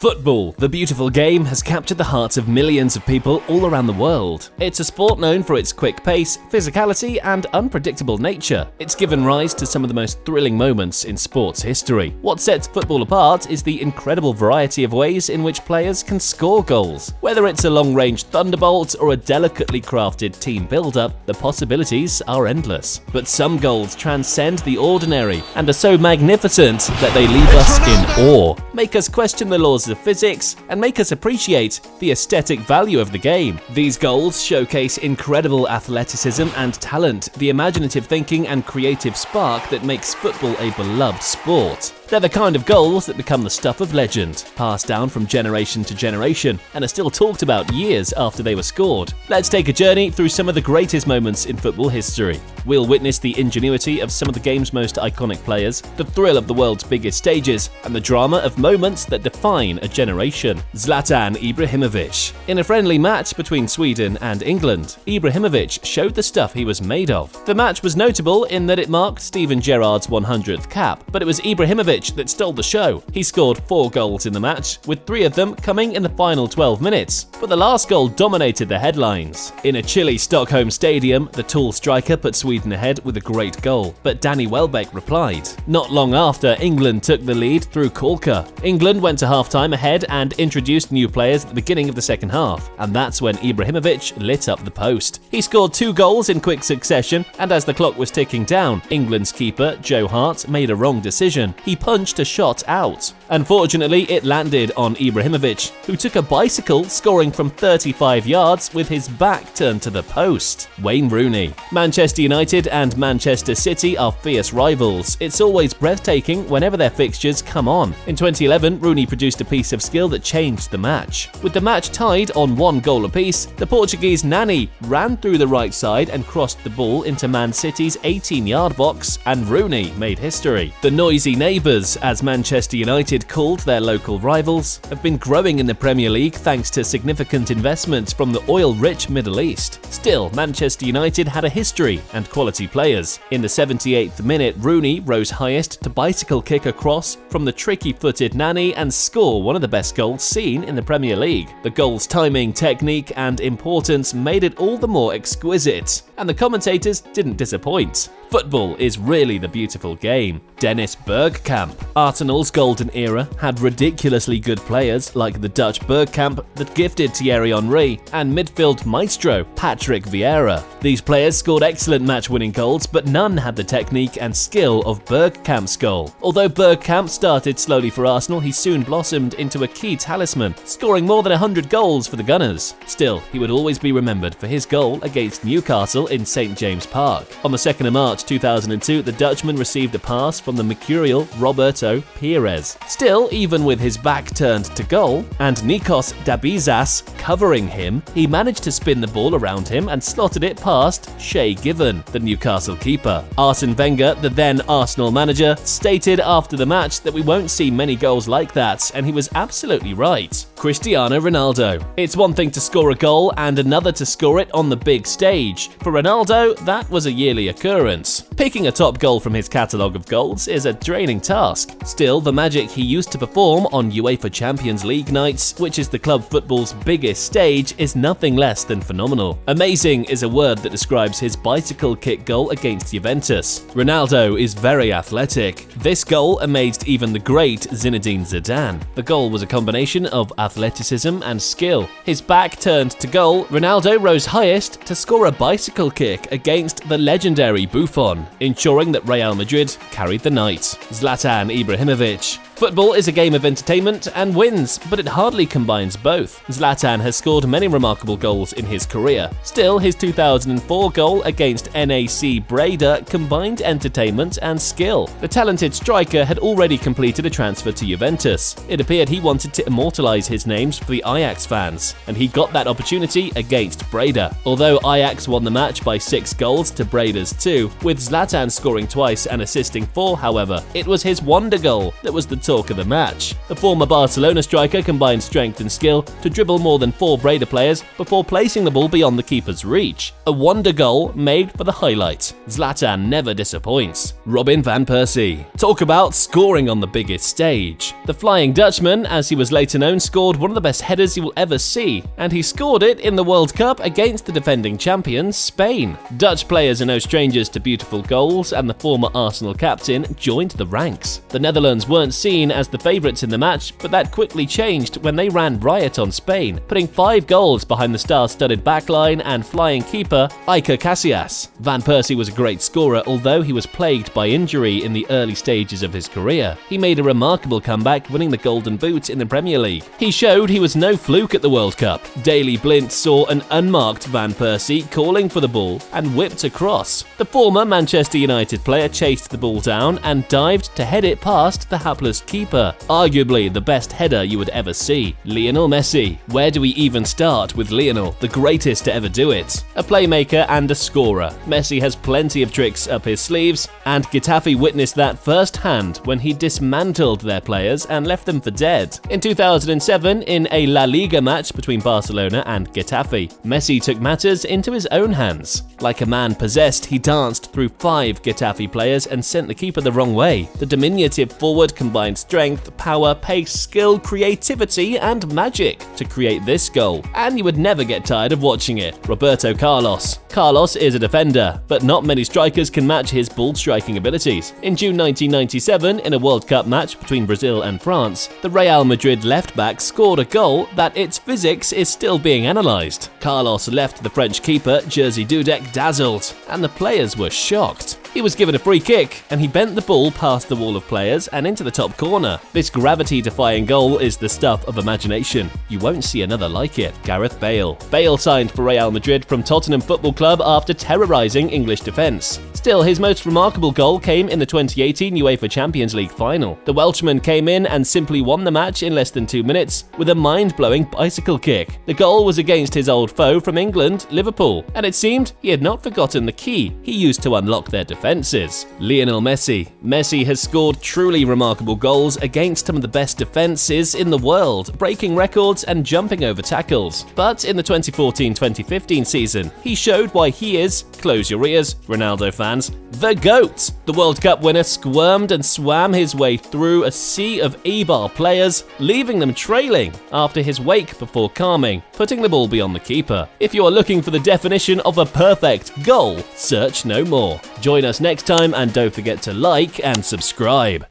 Football, the beautiful game, has captured the hearts of millions of people all around the world. It's a sport known for its quick pace, physicality, and unpredictable nature. It's given rise to some of the most thrilling moments in sports history. What sets football apart is the incredible variety of ways in which players can score goals. Whether it's a long-range thunderbolt or a delicately crafted team build-up, the possibilities are endless. But some goals transcend the ordinary and are so magnificent that they leave us in awe, make us question the laws of physics, and make us appreciate the aesthetic value of the game. These goals showcase incredible athleticism and talent, the imaginative thinking and creative spark that makes football a beloved sport. They're the kind of goals that become the stuff of legend, passed down from generation to generation, and are still talked about years after they were scored. Let's take a journey through some of the greatest moments in football history. We'll witness the ingenuity of some of the game's most iconic players, the thrill of the world's biggest stages, and the drama of moments that define a generation. Zlatan Ibrahimovic. In a friendly match between Sweden and England, Ibrahimovic showed the stuff he was made of. The match was notable in that it marked Steven Gerrard's 100th cap, but it was Ibrahimovic that stole the show. He scored 4 goals in the match, with 3 of them coming in the final 12 minutes, but the last goal dominated the headlines. In a chilly Stockholm stadium, the tall striker put Sweden ahead with a great goal, but Danny Welbeck replied. Not long after, England took the lead through Kolka. England went to half-time ahead and introduced new players at the beginning of the second half, and that's when Ibrahimovic lit up the post. He scored 2 goals in quick succession, and as the clock was ticking down, England's keeper, Joe Hart, made a wrong decision. He punched a shot out. Unfortunately, it landed on Ibrahimovic, who took a bicycle, scoring from 35 yards with his back turned to the post. Wayne Rooney. Manchester United and Manchester City are fierce rivals. It's always breathtaking whenever their fixtures come on. In 2011, Rooney produced a piece of skill that changed the match. With the match tied on 1 goal apiece, the Portuguese nanny ran through the right side and crossed the ball into Man City's 18-yard box, and Rooney made history. The noisy neighbours, as Manchester United called their local rivals, have been growing in the Premier League thanks to significant investments from the oil-rich Middle East. Still, Manchester United had a history and quality players. In the 78th minute, Rooney rose highest to bicycle kick across from the tricky-footed nanny and score one of the best goals seen in the Premier League. The goal's timing, technique, and importance made it all the more exquisite, and the commentators didn't disappoint. Football is really the beautiful game. Dennis Bergkamp. Arsenal's golden era had ridiculously good players like the Dutch Bergkamp that gifted Thierry Henry and midfield maestro Patrick Vieira. These players scored excellent match-winning goals, but none had the technique and skill of Bergkamp's goal. Although Bergkamp started slowly for Arsenal, he soon blossomed into a key talisman, scoring more than 100 goals for the Gunners. Still, he would always be remembered for his goal against Newcastle in St James Park. On the 2nd of March 2002, the Dutchman received a pass from the mercurial Roberto Carlos. Still, even with his back turned to goal and Nikos Dabizas covering him, he managed to spin the ball around him and slotted it past Shay Given, the Newcastle keeper. Arsene Wenger, the then Arsenal manager, stated after the match that we won't see many goals like that, and he was absolutely right. Cristiano Ronaldo. It's one thing to score a goal and another to score it on the big stage. For Ronaldo, that was a yearly occurrence. Picking a top goal from his catalogue of goals is a draining task. Still, the magic he used to perform on UEFA Champions League nights, which is the club football's biggest stage, is nothing less than phenomenal. Amazing is a word that describes his bicycle kick goal against Juventus. Ronaldo is very athletic. This goal amazed even the great Zinedine Zidane. The goal was a combination of athleticism and skill. His back turned to goal, Ronaldo rose highest to score a bicycle kick against the legendary Buffon, ensuring that Real Madrid carried the night. Zlatan Ibrahimovic. Football is a game of entertainment and wins, but it hardly combines both. Zlatan has scored many remarkable goals in his career. Still, his 2004 goal against NAC Breda combined entertainment and skill. The talented striker had already completed a transfer to Juventus. It appeared he wanted to immortalise his names for the Ajax fans, and he got that opportunity against Breda. Although Ajax won the match by 6 goals to Breda's 2, with Zlatan scoring twice and assisting 4, however, it was his wonder goal that was the talk talk of the match. The former Barcelona striker combined strength and skill to dribble more than 4 Breda players before placing the ball beyond the keeper's reach. A wonder goal made for the highlight. Zlatan never disappoints. Robin van Persie. Talk about scoring on the biggest stage. The Flying Dutchman, as he was later known, scored one of the best headers you will ever see, and he scored it in the World Cup against the defending champions, Spain. Dutch players are no strangers to beautiful goals, and the former Arsenal captain joined the ranks. The Netherlands weren't seen as the favourites in the match, but that quickly changed when they ran riot on Spain, putting 5 goals behind the star-studded backline and flying keeper Iker Casillas. Van Persie was a great scorer, although he was plagued by injury in the early stages of his career. He made a remarkable comeback, winning the Golden Boot in the Premier League. He showed he was no fluke at the World Cup. Daily Blind saw an unmarked Van Persie calling for the ball and whipped across. The former Manchester United player chased the ball down and dived to head it past the hapless keeper. Arguably the best header you would ever see. Lionel Messi. Where do we even start with Lionel, the greatest to ever do it? A playmaker and a scorer, Messi has plenty of tricks up his sleeves, and Getafe witnessed that firsthand when he dismantled their players and left them for dead. In 2007, in a La Liga match between Barcelona and Getafe, Messi took matters into his own hands. Like a man possessed, he danced through 5 Getafe players and sent the keeper the wrong way. The diminutive forward combined strength, power, pace, skill, creativity, and magic to create this goal, and you would never get tired of watching it. Roberto Carlos. Carlos is a defender, but not many strikers can match his ball-striking abilities. In June 1997, in a World Cup match between Brazil and France, the Real Madrid left-back scored a goal that its physics is still being analysed. Carlos left the French keeper, Jerzy Dudek, dazzled, and the players were shocked. He was given a free kick, and he bent the ball past the wall of players and into the top corner. This gravity-defying goal is the stuff of imagination. You won't see another like it. Gareth Bale. Bale signed for Real Madrid from Tottenham Football Club after terrorising English defence. Still, his most remarkable goal came in the 2018 UEFA Champions League final. The Welshman came in and simply won the match in less than 2 minutes with a mind-blowing bicycle kick. The goal was against his old foe from England, Liverpool, and it seemed he had not forgotten the key he used to unlock their defences. Lionel Messi. Messi has scored truly remarkable goals against some of the best defences in the world, breaking records and jumping over tackles. But in the 2014-2015 season, he showed why he is, close your ears, Ronaldo fans, the GOAT. The World Cup winner squirmed and swam his way through a sea of Eibar players, leaving them trailing after his wake before calming, putting the ball beyond the keeper. If you are looking for the definition of a perfect goal, search no more. Join us next time and don't forget to like and subscribe.